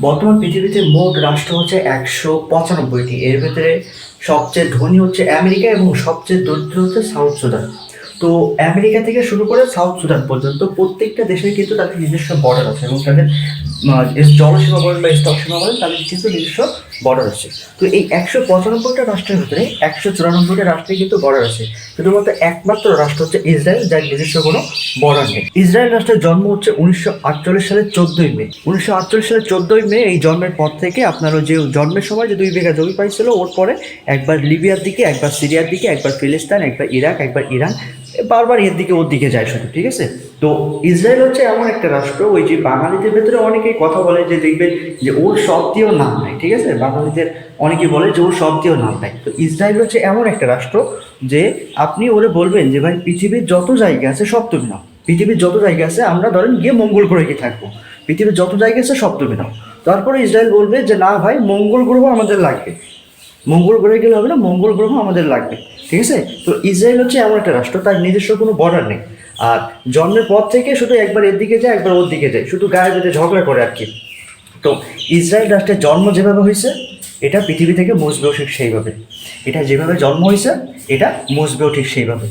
বর্তমান পৃথিবীতে মোট রাষ্ট্র হচ্ছে 195টি। এর ভেতরে সবচেয়ে ধনী হচ্ছে আমেরিকা এবং সবচেয়ে দরিদ্র হচ্ছে সাউথ সুদান। তো আমেরিকা থেকে শুরু করে সাউথ সুদান পর্যন্ত প্রত্যেকটা দেশের কিন্তু তাদের নিজস্ব বর্ডার আছে এবং তাদের জলসীমা বলেন বা স্থল সীমা বলেন তাদের কিন্তু নিজস্ব বর্ডার আছে। তো এই 195টা রাষ্ট্রের ভিতরে 194টা রাষ্ট্রে কিন্তু বর্ডার আছে। শুধুমাত্র একমাত্র রাষ্ট্র হচ্ছে ইসরায়েল, যার নিজস্ব কোনো বর্ডার নেই। ইসরায়েল রাষ্ট্রের জন্ম হচ্ছে 1948 সালের 14ই মে। 1948 সালের 14ই মে এই জন্মের পর থেকে আপনার ওই যে জন্মের সময় যে 2 বিঘা জমি পাইছিল, ওর পরে একবার লিবিয়ার দিকে, একবার সিরিয়ার দিকে, একবার ফিলিস্তিন, একবার ইরাক, একবার ইরান, বারবার এর দিকে ওর দিকে যায় শুধু। ঠিক আছে। তো ইসরায়েল হচ্ছে এমন একটা রাষ্ট্র, ওই যে বাঙালিদের ভেতরে অনেকেই কথা বলে যে দেখবেন যে ওর সব দিয়েও নাম নাই। ঠিক আছে, বাঙালিদের অনেকে বলে যে ওর সব দিয়েও নাম নাই। তো ইসরায়েল হচ্ছে এমন একটা রাষ্ট্র যে আপনি ওরে বলবেন যে ভাই পৃথিবীর যত জায়গা আছে সব তুমি নাও, পৃথিবীর যত জায়গা আছে আমরা ধরেন গিয়ে মঙ্গল গ্রহে গিয়ে থাকবো, পৃথিবীর যত জায়গা আছে সব তুমি নাও। তারপরে ইসরায়েল বলবে যে না ভাই, মঙ্গল গ্রহ আমাদের লাগবে, মঙ্গল গ্রহে গেলে হবে না, মঙ্গল গ্রহ আমাদের লাগবে। ঠিক আছে। তো ইসরায়েল হচ্ছে এমন একটা রাষ্ট্র, তার নিজস্ব কোনো বর্ডার নেই। আর জন্মের পর থেকে শুধু একবার এর দিকে যায় একবার ওর দিকে যায়, শুধু গায়ে বেঁধে ঝগড়া করে আর কি। তো ইসরায়েল রাষ্ট্রের জন্ম যেভাবে হয়েছে এটা পৃথিবী থেকে মুছবেও ঠিক সেইভাবে, এটা যেভাবে জন্ম হয়েছে এটা মুছবেও ঠিক সেইভাবে।